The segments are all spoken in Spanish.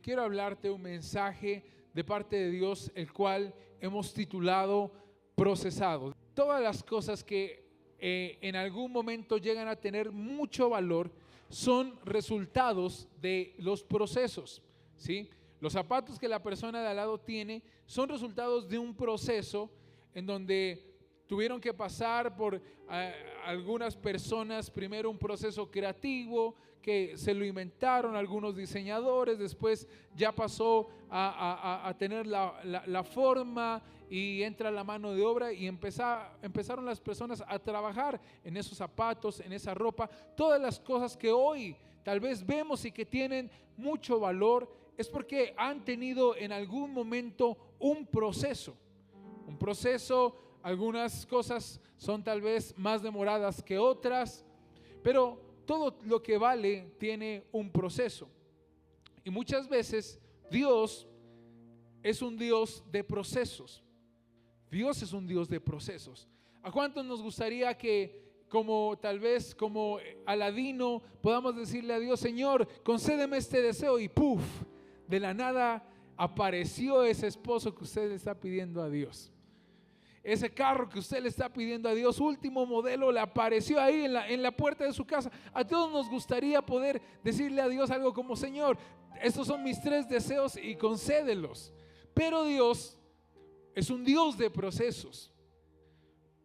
quiero hablarte un mensaje de parte de Dios, el cual hemos titulado Procesado. Todas las cosas que en algún momento llegan a tener mucho valor son resultados de los procesos, ¿sí? Los zapatos que la persona de al lado tiene son resultados de un proceso en donde tuvieron que pasar por algunas personas, primero un proceso creativo que se lo inventaron algunos diseñadores, después ya pasó a tener la forma y entra la mano de obra y empezaron las personas a trabajar en esos zapatos, en esa ropa, todas las cosas que hoy tal vez vemos y que tienen mucho valor, es porque han tenido en algún momento un proceso. Algunas cosas son tal vez más demoradas que otras, pero todo lo que vale tiene un proceso. Y muchas veces Dios es un Dios de procesos. Dios es un Dios de procesos. ¿A cuántos nos gustaría que tal vez como Aladino podamos decirle a Dios: Señor, concédeme este deseo, y ¡puf!, de la nada apareció ese esposo que usted le está pidiendo a Dios? Ese carro que usted le está pidiendo a Dios, último modelo, le apareció ahí en la puerta de su casa. A todos nos gustaría poder decirle a Dios algo como: Señor, estos son mis 3 deseos y concédelos. Pero Dios es un Dios de procesos.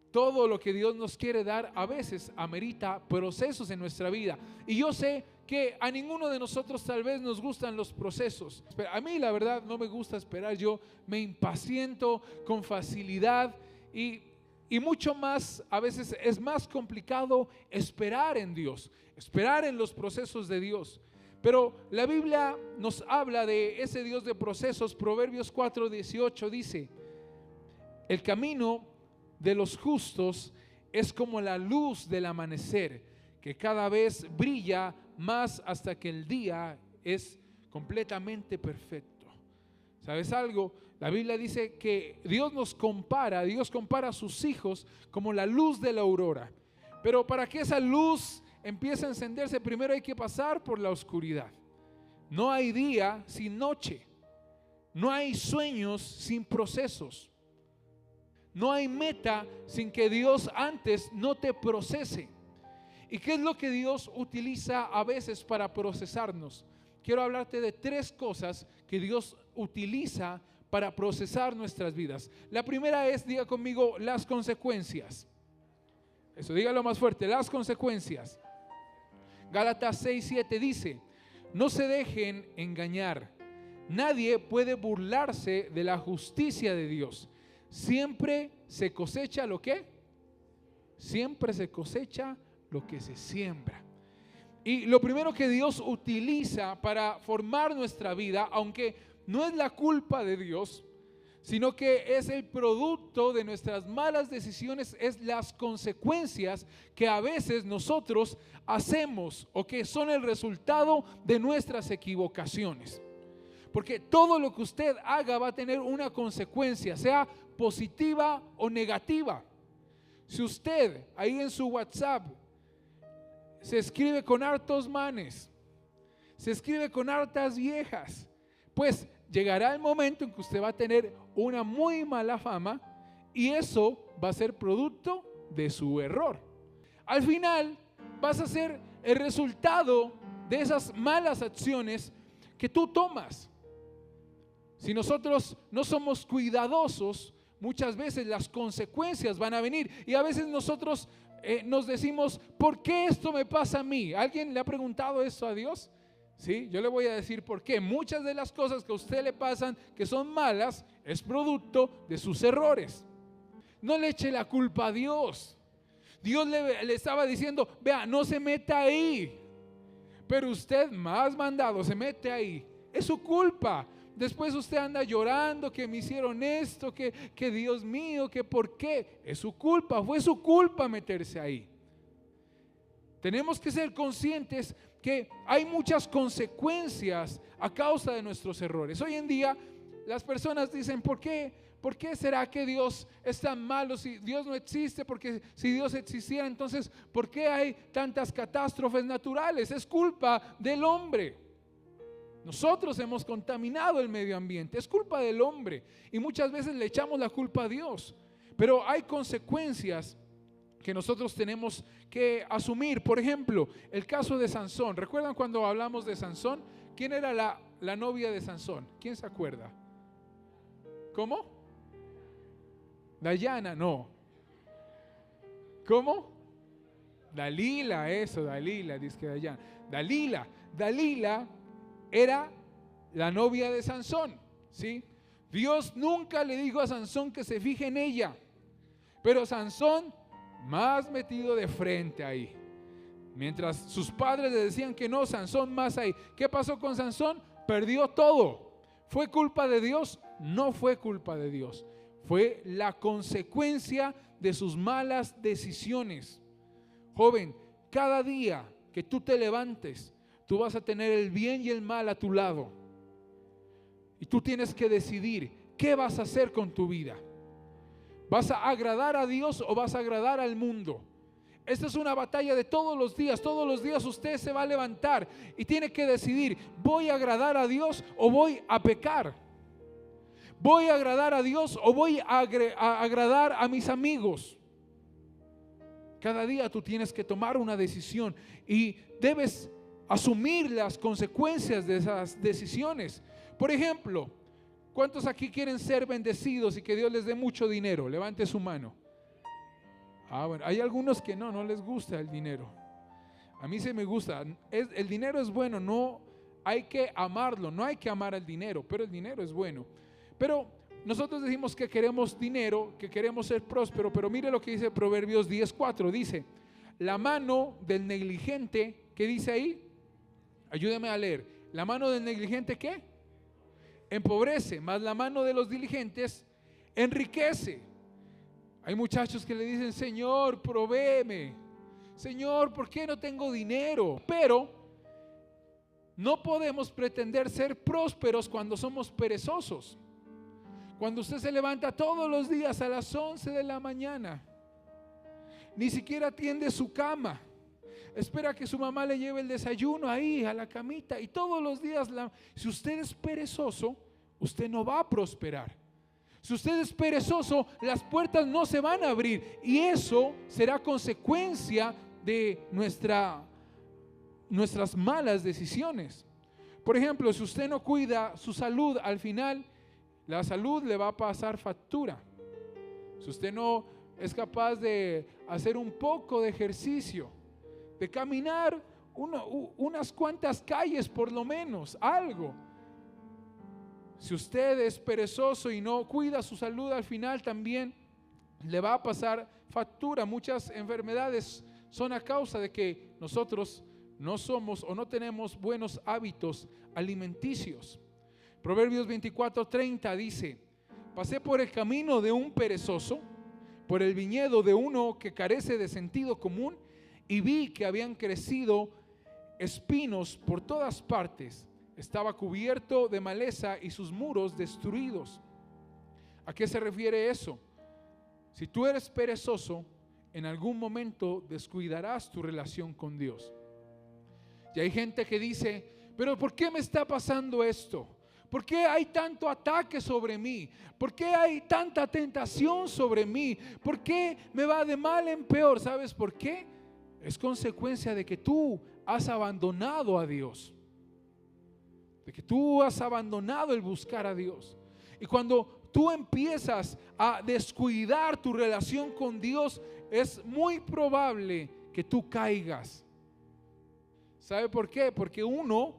Todo lo que Dios nos quiere dar a veces amerita procesos en nuestra vida. Y yo sé que a ninguno de nosotros tal vez nos gustan los procesos. A mí la verdad no me gusta esperar. Yo me impaciento con facilidad y mucho más, a veces es más complicado esperar en Dios, esperar en los procesos de Dios. Pero la Biblia nos habla de ese Dios de procesos. Proverbios 4:18 dice: el camino de los justos es como la luz del amanecer, que cada vez brilla más hasta que el día es completamente perfecto. ¿Sabes algo? La Biblia dice que Dios compara a sus hijos como la luz de la aurora. Pero para que esa luz empiece a encenderse, primero hay que pasar por la oscuridad. No hay día sin noche. No hay sueños sin procesos. No hay meta sin que Dios antes no te procese. ¿Y qué es lo que Dios utiliza a veces para procesarnos? Quiero hablarte de 3 cosas que Dios utiliza para procesar nuestras vidas. La primera es, diga conmigo, las consecuencias. Eso, dígalo más fuerte, las consecuencias. Gálatas 6:7 dice: no se dejen engañar. Nadie puede burlarse de la justicia de Dios. Siempre se cosecha lo que se siembra. Y lo primero que Dios utiliza para formar nuestra vida, aunque no es la culpa de Dios, sino que es el producto de nuestras malas decisiones, es las consecuencias que a veces nosotros hacemos o que son el resultado de nuestras equivocaciones. Porque todo lo que usted haga va a tener una consecuencia, sea positiva o negativa. Si usted ahí en su WhatsApp se escribe con hartos manes, se escribe con hartas viejas, pues llegará el momento en que usted va a tener una muy mala fama, y eso va a ser producto de su error. Al final vas a ser el resultado de esas malas acciones que tú tomas. Si nosotros no somos cuidadosos, muchas veces las consecuencias van a venir. Y a veces nosotros nos decimos: ¿por qué esto me pasa a mí? ¿Alguien le ha preguntado esto a Dios? Sí, yo le voy a decir por qué. Muchas de las cosas que a usted le pasan que son malas es producto de sus errores. No le eche la culpa a Dios. Dios le estaba diciendo: vea, no se meta ahí. Pero usted, más mandado, se mete ahí. Es su culpa. Después usted anda llorando que me hicieron esto, que Dios mío, que por qué. Es su culpa, fue su culpa meterse ahí. Tenemos que ser conscientes que hay muchas consecuencias a causa de nuestros errores. Hoy en día las personas dicen: ¿por qué será que Dios es tan malo si Dios no existe? Porque si Dios existiera, entonces ¿por qué hay tantas catástrofes naturales? Es culpa del hombre. Nosotros hemos contaminado el medio ambiente. Es culpa del hombre y muchas veces le echamos la culpa a Dios. Pero hay consecuencias que nosotros tenemos que asumir. Por ejemplo, el caso de Sansón. ¿Recuerdan cuando hablamos de Sansón? ¿Quién era la novia de Sansón? ¿Quién se acuerda? ¿Cómo? Dayana, no. ¿Cómo? Dalila, eso, Dalila, dice que Dayana. Dalila era la novia de Sansón, ¿sí? Dios nunca le dijo a Sansón que se fije en ella, pero Sansón más metido de frente ahí. Mientras sus padres le decían que no, Sansón más ahí. ¿Qué pasó con Sansón? Perdió todo. ¿Fue culpa de Dios? No fue culpa de Dios. Fue la consecuencia de sus malas decisiones. Joven, cada día que tú te levantes, tú vas a tener el bien y el mal a tu lado. Y tú tienes que decidir qué vas a hacer con tu vida. ¿Vas a agradar a Dios o vas a agradar al mundo? Esta es una batalla de todos los días. Todos los días usted se va a levantar y tiene que decidir: ¿voy a agradar a Dios o voy a pecar? ¿Voy a agradar a Dios o voy a agradar a mis amigos? Cada día tú tienes que tomar una decisión y debes asumir las consecuencias de esas decisiones. Por ejemplo, ¿cuántos aquí quieren ser bendecidos y que Dios les dé mucho dinero? Levante su mano. Bueno, hay algunos que no les gusta el dinero. A mí sí me gusta. El dinero es bueno, no hay que amarlo, no hay que amar al dinero, pero el dinero es bueno. Pero nosotros decimos que queremos dinero, que queremos ser próspero, pero mire lo que dice Proverbios 10:4. Dice: la mano del negligente, ¿qué dice ahí? Ayúdame a leer. La mano del negligente, ¿qué? Empobrece, mas la mano de los diligentes enriquece. Hay muchachos que le dicen: Señor, provéeme. Señor, ¿por qué no tengo dinero? Pero no podemos pretender ser prósperos cuando somos perezosos. Cuando usted se levanta todos los días a las 11 de la mañana, ni siquiera atiende su cama, espera que su mamá le lleve el desayuno ahí a la camita, y todos los días, si usted es perezoso, usted no va a prosperar. Si usted es perezoso, las puertas no se van a abrir, y eso será consecuencia de nuestras malas decisiones. Por ejemplo, si usted no cuida su salud, al final la salud le va a pasar factura. Si usted no es capaz de hacer un poco de ejercicio, de caminar unas cuantas calles por lo menos, algo. Si usted es perezoso y no cuida su salud, al final también le va a pasar factura. Muchas enfermedades son a causa de que nosotros no somos o no tenemos buenos hábitos alimenticios. Proverbios 24:30 dice: pasé por el camino de un perezoso, por el viñedo de uno que carece de sentido común, y vi que habían crecido espinos por todas partes. Estaba cubierto de maleza y sus muros destruidos. ¿A qué se refiere eso? Si tú eres perezoso, en algún momento descuidarás tu relación con Dios. Y hay gente que dice: pero ¿por qué me está pasando esto? ¿Por qué hay tanto ataque sobre mí? ¿Por qué hay tanta tentación sobre mí? ¿Por qué me va de mal en peor? ¿Sabes por qué? Es consecuencia de que tú has abandonado a Dios, de que tú has abandonado el buscar a Dios. Y cuando tú empiezas a descuidar tu relación con Dios, es muy probable que tú caigas. ¿Sabe por qué? Porque uno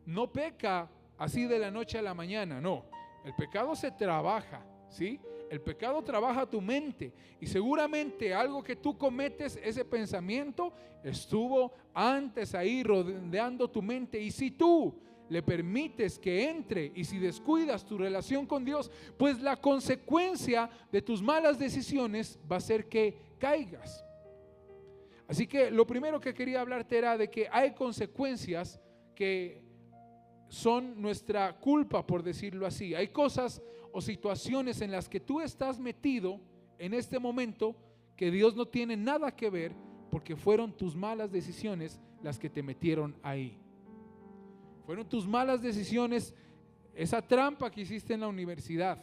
no peca así de la noche a la mañana, no. El pecado se trabaja, ¿sí? El pecado trabaja tu mente, y seguramente algo que tú cometes, ese pensamiento estuvo antes ahí rodeando tu mente, y si tú le permites que entre y si descuidas tu relación con Dios, pues la consecuencia de tus malas decisiones va a ser que caigas. Así que lo primero que quería hablarte era de que hay consecuencias que son nuestra culpa, por decirlo así. Hay cosas o situaciones en las que tú estás metido en este momento que Dios no tiene nada que ver, porque fueron tus malas decisiones las que te metieron ahí. Fueron tus malas decisiones, esa trampa que hiciste en la universidad,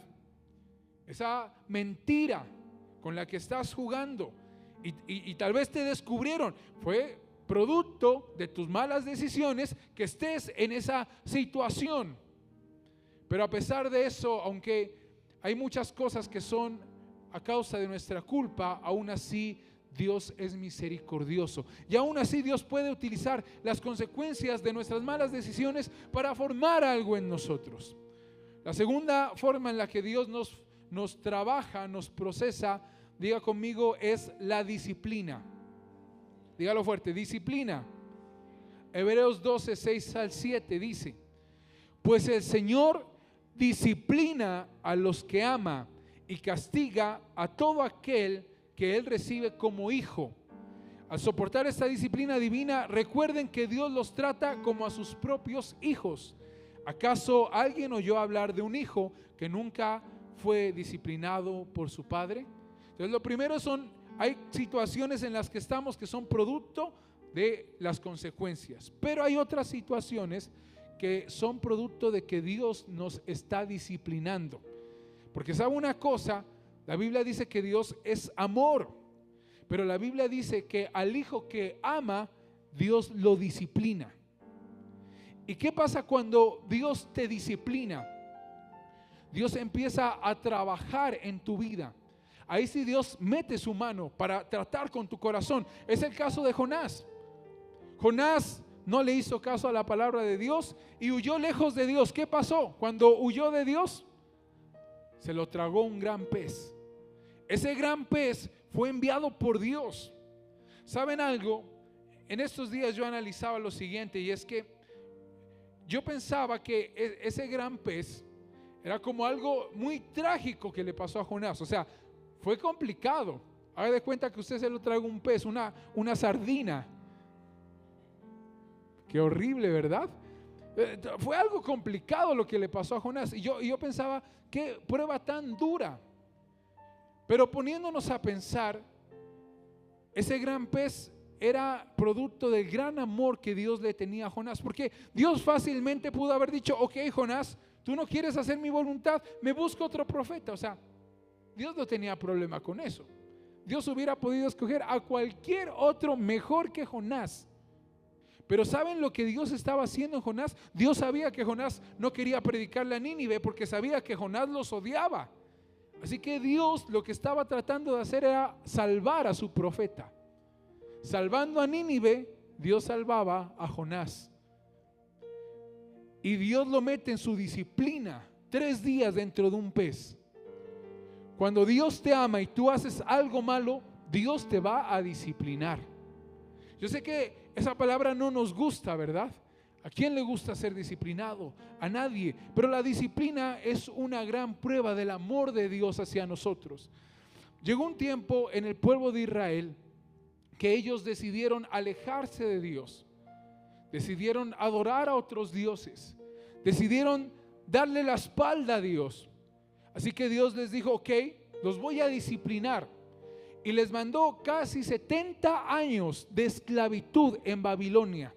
esa mentira con la que estás jugando y tal vez te descubrieron. Fue producto de tus malas decisiones que estés en esa situación. Pero a pesar de eso, aunque hay muchas cosas que son a causa de nuestra culpa, aún así Dios es misericordioso. Y aún así Dios puede utilizar las consecuencias de nuestras malas decisiones para formar algo en nosotros. La segunda forma en la que Dios nos trabaja, nos procesa, diga conmigo, es la disciplina. Dígalo fuerte, disciplina. Hebreos 12, 6 al 7 dice: pues el Señor disciplina a los que ama y castiga a todo aquel que Él recibe como hijo. Al soportar esta disciplina divina, recuerden que Dios los trata como a sus propios hijos. ¿Acaso alguien oyó hablar de un hijo que nunca fue disciplinado por su padre? Entonces, lo primero hay situaciones en las que estamos que son producto de las consecuencias, pero hay otras situaciones que son producto de que Dios nos está disciplinando. Porque sabe una cosa, la Biblia dice que Dios es amor, pero la Biblia dice que al hijo que ama, Dios lo disciplina. ¿Y qué pasa cuando Dios te disciplina? Dios empieza a trabajar en tu vida. Ahí sí Dios mete su mano para tratar con tu corazón. Es el caso de Jonás. Jonás no le hizo caso a la palabra de Dios y huyó lejos de Dios. ¿Qué pasó? Cuando huyó de Dios, se lo tragó un gran pez. Ese gran pez fue enviado por Dios. ¿Saben algo? En estos días yo analizaba lo siguiente, y es que yo pensaba que ese gran pez era como algo muy trágico que le pasó a Jonás. O sea, fue complicado. Haga de cuenta que usted se lo traga un pez, una sardina. Qué horrible, ¿verdad? Fue algo complicado lo que le pasó a Jonás. Y yo pensaba, qué prueba tan dura. Pero poniéndonos a pensar, ese gran pez era producto del gran amor que Dios le tenía a Jonás. Porque Dios fácilmente pudo haber dicho: ok, Jonás, tú no quieres hacer mi voluntad, me busco otro profeta. O sea, Dios no tenía problema con eso. Dios hubiera podido escoger a cualquier otro mejor que Jonás. Pero ¿saben lo que Dios estaba haciendo en Jonás? Dios sabía que Jonás no quería predicarle a Nínive porque sabía que Jonás los odiaba. Así que Dios lo que estaba tratando de hacer era salvar a su profeta. Salvando a Nínive, Dios salvaba a Jonás. Y Dios lo mete en su disciplina 3 días dentro de un pez. Cuando Dios te ama y tú haces algo malo, Dios te va a disciplinar. Yo sé que esa palabra no nos gusta, ¿verdad? ¿A quién le gusta ser disciplinado? A nadie. Pero la disciplina es una gran prueba del amor de Dios hacia nosotros. Llegó un tiempo en el pueblo de Israel que ellos decidieron alejarse de Dios. Decidieron adorar a otros dioses. Decidieron darle la espalda a Dios. Así que Dios les dijo: ok, los voy a disciplinar. Y les mandó casi 70 años de esclavitud en Babilonia.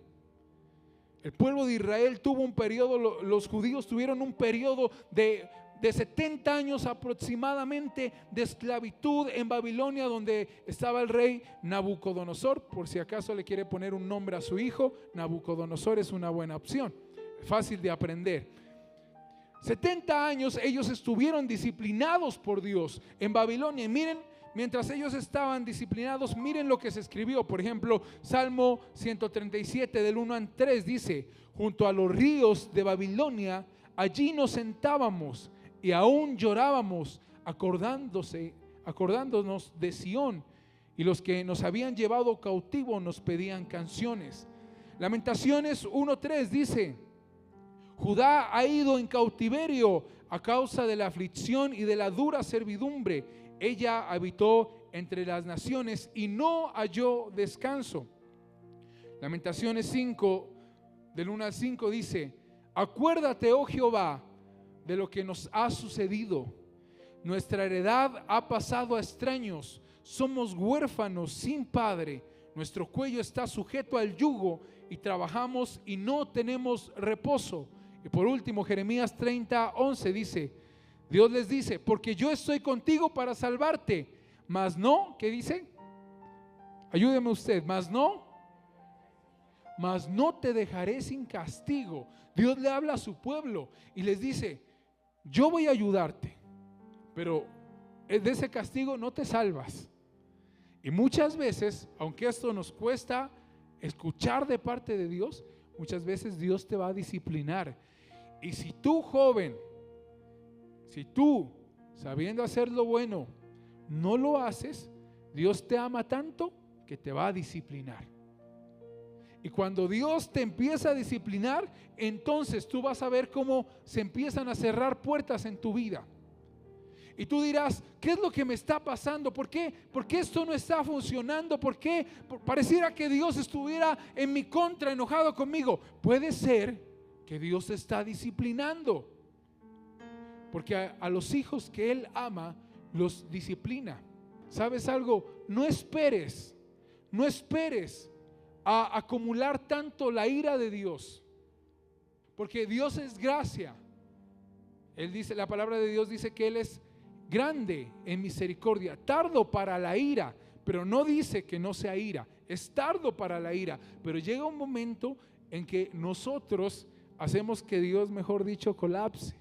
El pueblo de Israel tuvo un periodo, los judíos tuvieron un periodo de 70 años aproximadamente de esclavitud en Babilonia, donde estaba el rey Nabucodonosor. Por si acaso le quiere poner un nombre a su hijo, Nabucodonosor es una buena opción, fácil de aprender. 70 años ellos estuvieron disciplinados por Dios en Babilonia. Y miren, mientras ellos estaban disciplinados, miren lo que se escribió. Por ejemplo, Salmo 137 del 1 al 3 dice: junto a los ríos de Babilonia, allí nos sentábamos y aún llorábamos, acordándonos de Sión, y los que nos habían llevado cautivo nos pedían canciones. Lamentaciones 1:3 dice: Judá ha ido en cautiverio a causa de la aflicción y de la dura servidumbre. Ella habitó entre las naciones y no halló descanso. Lamentaciones 5 del 1 al 5 dice: acuérdate, oh Jehová, de lo que nos ha sucedido. Nuestra heredad ha pasado a extraños, somos huérfanos sin padre. Nuestro cuello está sujeto al yugo y trabajamos y no tenemos reposo. Y por último, Jeremías 30:11 dice, Dios les dice, porque yo estoy contigo para salvarte, mas no, ¿qué dice? Ayúdeme usted, mas no te dejaré sin castigo. Dios le habla a su pueblo y les dice, yo voy a ayudarte, pero de ese castigo no te salvas. Y muchas veces, aunque esto nos cuesta escuchar de parte de Dios, muchas veces Dios te va a disciplinar. Y si tú, joven, si tú, sabiendo hacer lo bueno, no lo haces, Dios te ama tanto que te va a disciplinar. Y cuando Dios te empieza a disciplinar, entonces tú vas a ver cómo se empiezan a cerrar puertas en tu vida. Y tú dirás, ¿qué es lo que me está pasando? ¿Por qué esto no está funcionando? ¿Por qué pareciera que Dios estuviera en mi contra, enojado conmigo? Puede ser que Dios está disciplinando, porque a los hijos que Él ama, los disciplina. ¿Sabes algo? No esperes a acumular tanto la ira de Dios, porque Dios es gracia. Él dice, la palabra de Dios dice que Él es grande en misericordia, tardo para la ira, pero no dice que no sea ira, es tardo para la ira, pero llega un momento en que nosotros hacemos que Dios, mejor dicho, colapse.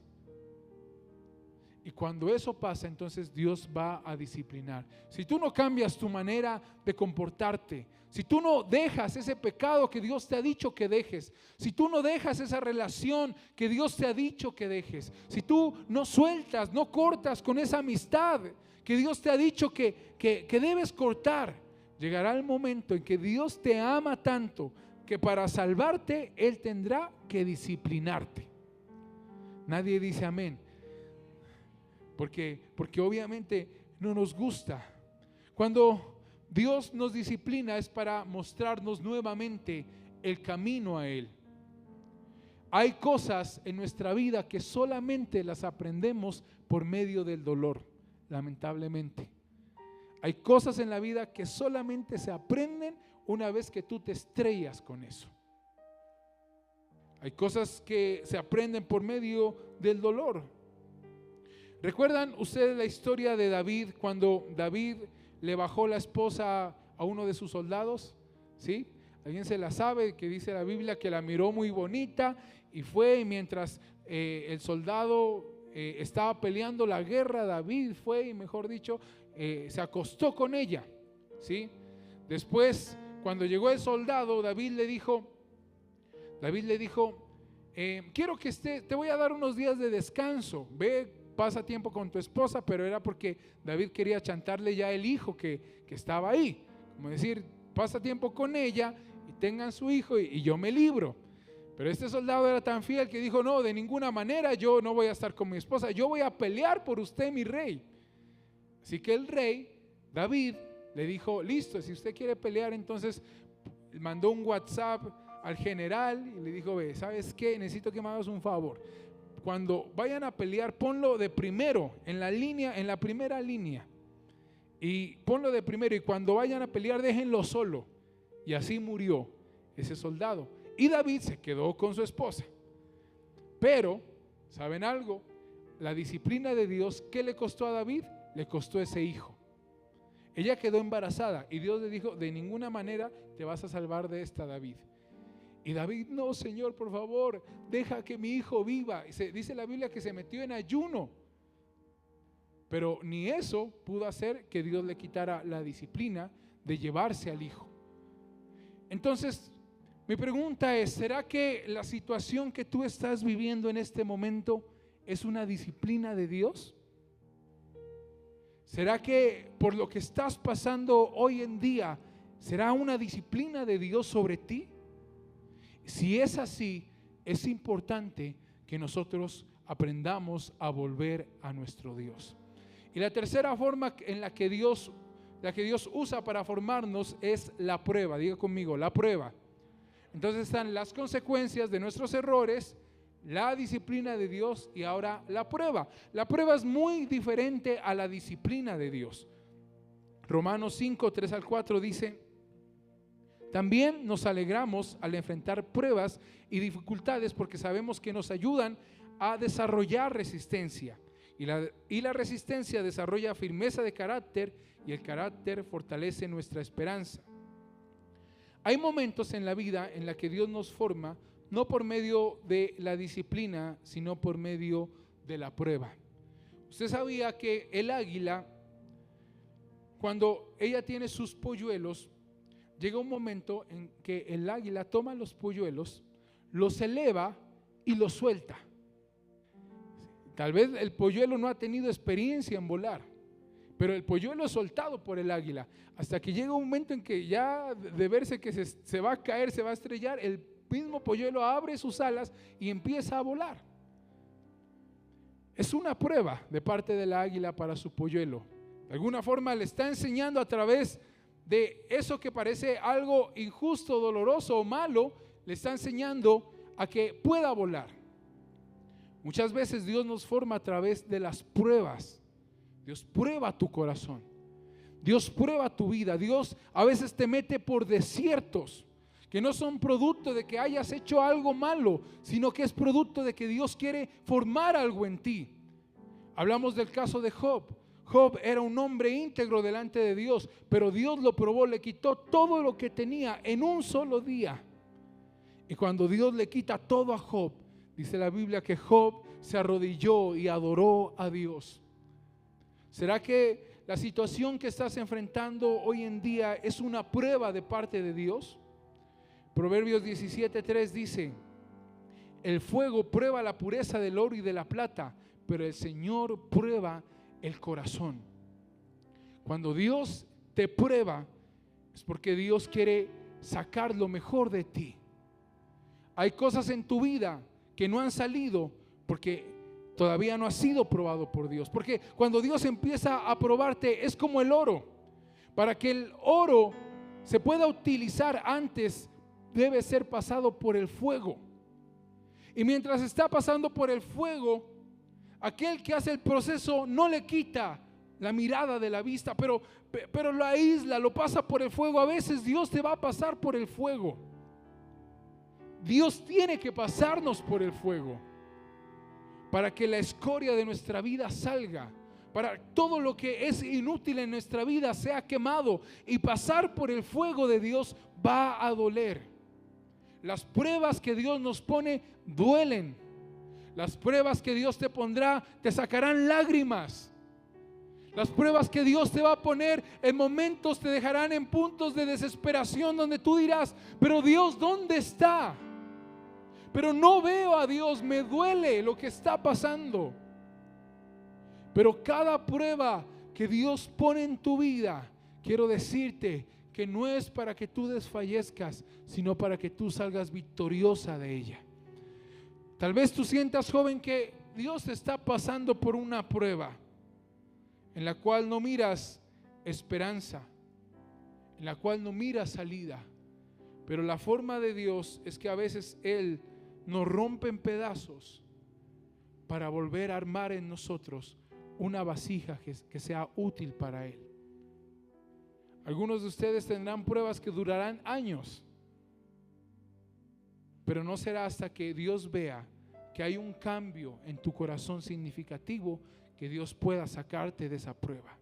Y cuando eso pasa, entonces Dios va a disciplinar. Si tú no cambias tu manera de comportarte, si tú no dejas ese pecado que Dios te ha dicho que dejes, si tú no dejas esa relación que Dios te ha dicho que dejes, si tú no sueltas, no cortas con esa amistad que Dios te ha dicho que debes cortar, llegará el momento en que Dios te ama tanto que para salvarte Él tendrá que disciplinarte. Nadie dice amén, porque obviamente no nos gusta. Cuando Dios nos disciplina es para mostrarnos nuevamente el camino a Él. Hay cosas en nuestra vida que solamente las aprendemos por medio del dolor, lamentablemente. Hay cosas en la vida que solamente se aprenden una vez que tú te estrellas con eso. Hay cosas que se aprenden por medio del dolor. ¿Recuerdan ustedes la historia de David cuando David le bajó la esposa a uno de sus soldados? ¿Sí? ¿Alguien se la sabe? Que dice la Biblia que la miró muy bonita y fue, y mientras el soldado estaba peleando la guerra, David fue y, mejor dicho, se acostó con ella. ¿Sí? Después, cuando llegó el soldado, David le dijo, quiero que te voy a dar unos días de descanso, ve, pasa tiempo con tu esposa, pero era porque David quería chantarle ya el hijo que estaba ahí, como decir, pasa tiempo con ella y tengan su hijo y yo me libro. Pero este soldado era tan fiel que dijo, no, de ninguna manera yo no voy a estar con mi esposa, yo voy a pelear por usted, mi rey. Así que el rey, David, le dijo, listo, si usted quiere pelear, entonces mandó un WhatsApp al general y le dijo, ve, ¿sabes qué? Necesito que me hagas un favor. Cuando vayan a pelear, ponlo de primero, en la primera línea. Y ponlo de primero, y cuando vayan a pelear, déjenlo solo. Y así murió ese soldado. Y David se quedó con su esposa. Pero, ¿saben algo? La disciplina de Dios, ¿qué le costó a David? Le costó ese hijo. Ella quedó embarazada y Dios le dijo, de ninguna manera te vas a salvar de esta, David. Y David, no, Señor, por favor, deja que mi hijo viva. Dice la Biblia que se metió en ayuno. Pero ni eso pudo hacer que Dios le quitara la disciplina de llevarse al hijo. Entonces, mi pregunta es, ¿será que la situación que tú estás viviendo en este momento es una disciplina de Dios? ¿Será que por lo que estás pasando hoy en día, será una disciplina de Dios sobre ti? Si es así, es importante que nosotros aprendamos a volver a nuestro Dios. Y la tercera forma en la que Dios usa para formarnos es la prueba. Diga conmigo, la prueba. Entonces están las consecuencias de nuestros errores, la disciplina de Dios y ahora la prueba. La prueba es muy diferente a la disciplina de Dios. Romanos 5, 3 al 4 dice, También nos alegramos al enfrentar pruebas y dificultades porque sabemos que nos ayudan a desarrollar resistencia. Y la resistencia desarrolla firmeza de carácter y el carácter fortalece nuestra esperanza. Hay momentos en la vida en la que Dios nos forma no por medio de la disciplina, sino por medio de la prueba. Usted sabía que el águila, cuando ella tiene sus polluelos, llega un momento en que el águila toma los polluelos, los eleva y los suelta. Tal vez el polluelo no ha tenido experiencia en volar, pero el polluelo es soltado por el águila, hasta que llega un momento en que ya de verse que se va a caer, se va a estrellar, el mismo polluelo abre sus alas y empieza a volar. Es una prueba de parte de la águila para su polluelo. De alguna forma le está enseñando a través de eso que parece algo injusto, doloroso o malo, le está enseñando a que pueda volar. Muchas veces Dios nos forma a través de las pruebas. Dios prueba tu corazón. Dios prueba tu vida. Dios a veces te mete por desiertos que no son producto de que hayas hecho algo malo, sino que es producto de que Dios quiere formar algo en ti. Hablamos del caso de Job. Job era un hombre íntegro delante de Dios, pero Dios lo probó, le quitó todo lo que tenía en un solo día. Y cuando Dios le quita todo a Job, dice la Biblia que Job se arrodilló y adoró a Dios. ¿Será que la situación que estás enfrentando hoy en día es una prueba de parte de Dios? Proverbios 17:3 dice: el fuego prueba la pureza del oro y de la plata, pero el Señor prueba el corazón. Cuando Dios te prueba es porque Dios quiere sacar lo mejor de ti. Hay cosas en tu vida que no han salido porque todavía no has sido probado por Dios. Porque cuando Dios empieza a probarte es como el oro. Para que el oro se pueda utilizar antes debe ser pasado por el fuego. Y mientras está pasando por el fuego, aquel que hace el proceso no le quita la mirada de la vista, pero lo aísla, lo pasa por el fuego. A veces Dios te va a pasar por el fuego. Dios tiene que pasarnos por el fuego para que la escoria de nuestra vida salga, para todo lo que es inútil en nuestra vida sea quemado, y pasar por el fuego de Dios va a doler. Las pruebas que Dios nos pone duelen. Las pruebas que Dios te pondrá te sacarán lágrimas. Las pruebas que Dios te va a poner en momentos te dejarán en puntos de desesperación donde tú dirás: pero Dios, ¿dónde está? Pero no veo a Dios, me duele lo que está pasando. Pero cada prueba que Dios pone en tu vida, quiero decirte que no es para que tú desfallezcas, sino para que tú salgas victoriosa de ella. Tal vez tú sientas, joven, que Dios te está pasando por una prueba en la cual no miras esperanza, en la cual no miras salida. Pero la forma de Dios es que a veces Él nos rompe en pedazos para volver a armar en nosotros una vasija que sea útil para Él. Algunos de ustedes tendrán pruebas que durarán años, pero no será hasta que Dios vea que hay un cambio en tu corazón significativo que Dios pueda sacarte de esa prueba.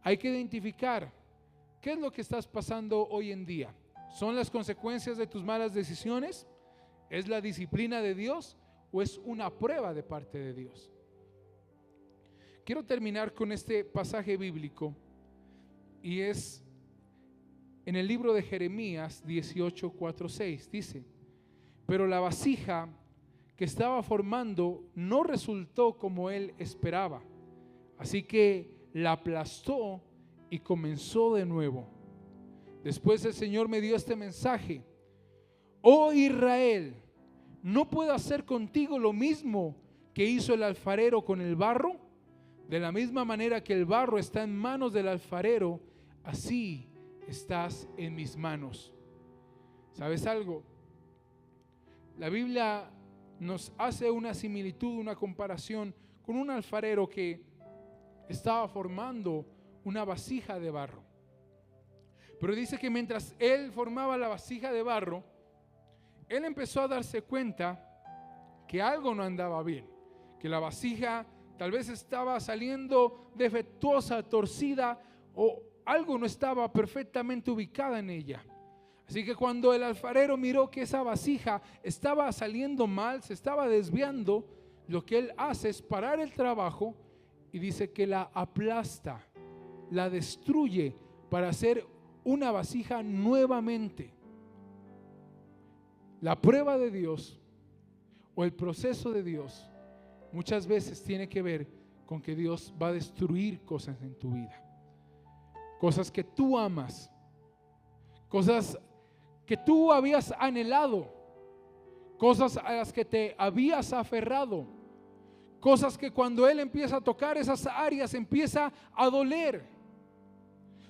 Hay que identificar qué es lo que estás pasando hoy en día. ¿Son las consecuencias de tus malas decisiones? ¿Es la disciplina de Dios o es una prueba de parte de Dios? Quiero terminar con este pasaje bíblico y es en el libro de Jeremías 18:4-6. Dice: pero la vasija que estaba formando no resultó como él esperaba, así que la aplastó y comenzó de nuevo. Después el Señor me dio este mensaje: oh Israel, ¿no puedo hacer contigo lo mismo que hizo el alfarero con el barro? De la misma manera que el barro está en manos del alfarero, así estás en mis manos. ¿Sabes algo? La Biblia nos hace una similitud, una comparación con un alfarero que estaba formando una vasija de barro. Pero dice que mientras él formaba la vasija de barro, él empezó a darse cuenta que algo no andaba bien, que la vasija tal vez estaba saliendo defectuosa, torcida, o algo no estaba perfectamente ubicada en ella. Así que cuando el alfarero miró que esa vasija estaba saliendo mal, se estaba desviando, lo que él hace es parar el trabajo y dice que la aplasta, la destruye para hacer una vasija nuevamente. La prueba de Dios o el proceso de Dios muchas veces tiene que ver con que Dios va a destruir cosas en tu vida, cosas que tú amas, cosas que tú habías anhelado, cosas a las que te habías aferrado, cosas que cuando Él empieza a tocar esas áreas empieza a doler.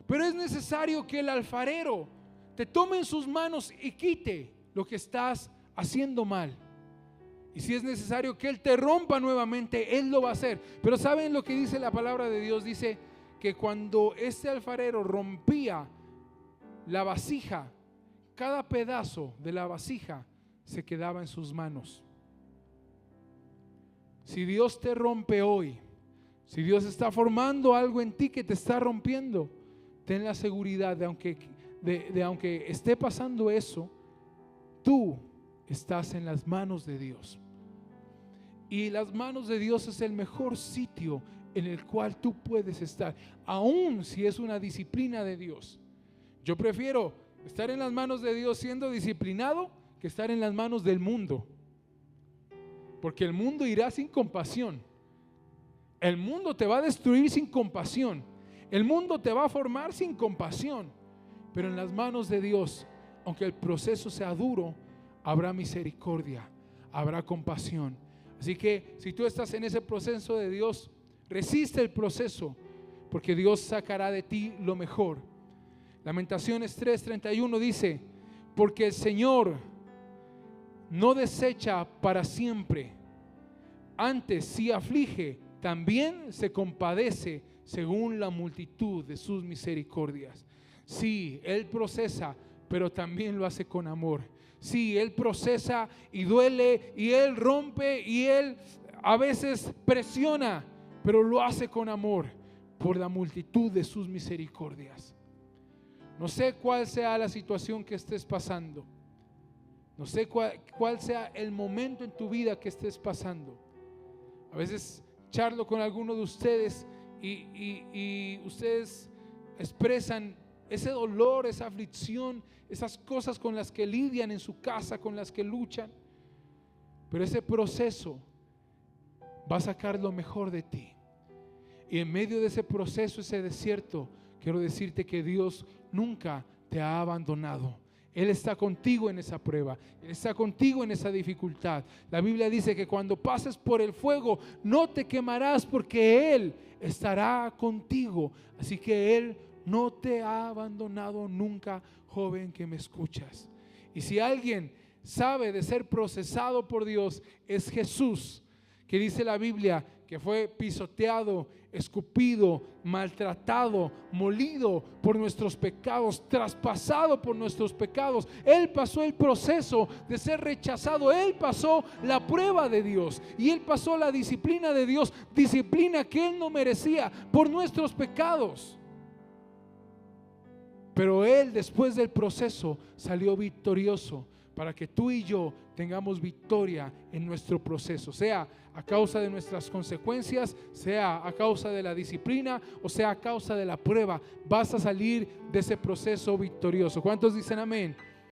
Pero es necesario que el alfarero te tome en sus manos y quite lo que estás haciendo mal. Y si es necesario que Él te rompa nuevamente, Él lo va a hacer. Pero ¿saben lo que dice la palabra de Dios? Dice que cuando este alfarero rompía la vasija, cada pedazo de la vasija se quedaba en sus manos. Si Dios te rompe hoy, si Dios está formando algo en ti que te está rompiendo, ten la seguridad de aunque esté pasando eso, tú estás en las manos de Dios. Y las manos de Dios es el mejor sitio en el cual tú puedes estar, aun si es una disciplina de Dios. Yo prefiero estar en las manos de Dios siendo disciplinado que estar en las manos del mundo, porque el mundo irá sin compasión. El mundo te va a destruir sin compasión. El mundo te va a formar sin compasión. Pero en las manos de Dios, aunque el proceso sea duro, habrá misericordia, habrá compasión. Así que si tú estás en ese proceso de Dios, resiste el proceso, porque Dios sacará de ti lo mejor. Lamentaciones 3:31 dice: porque el Señor no desecha para siempre, antes si aflige, también se compadece según la multitud de sus misericordias. Sí, Él procesa, pero también lo hace con amor. Sí, Él procesa y duele, y Él rompe, y Él a veces presiona, pero lo hace con amor por la multitud de sus misericordias. No sé cuál sea la situación que estés pasando. No sé cuál sea el momento en tu vida que estés pasando. A veces charlo con alguno de ustedes y ustedes expresan ese dolor, esa aflicción, esas cosas con las que lidian en su casa, con las que luchan. Pero ese proceso va a sacar lo mejor de ti. Y en medio de ese proceso, ese desierto, quiero decirte que Dios nunca te ha abandonado. Él está contigo en esa prueba, Él está contigo en esa dificultad. La Biblia dice que cuando pases por el fuego no te quemarás, porque Él estará contigo. Así que Él no te ha abandonado nunca, joven que me escuchas. Y si alguien sabe de ser procesado por Dios, es Jesús, que dice la Biblia que fue pisoteado, escupido, maltratado, molido por nuestros pecados, traspasado por nuestros pecados. Él pasó el proceso de ser rechazado, Él pasó la prueba de Dios y Él pasó la disciplina de Dios, disciplina que Él no merecía por nuestros pecados. Pero Él, después del proceso, salió victorioso para que tú y yo tengamos victoria en nuestro proceso, sea a causa de nuestras consecuencias, sea a causa de la disciplina o sea a causa de la prueba. Vas a salir de ese proceso victorioso. ¿Cuántos dicen amén?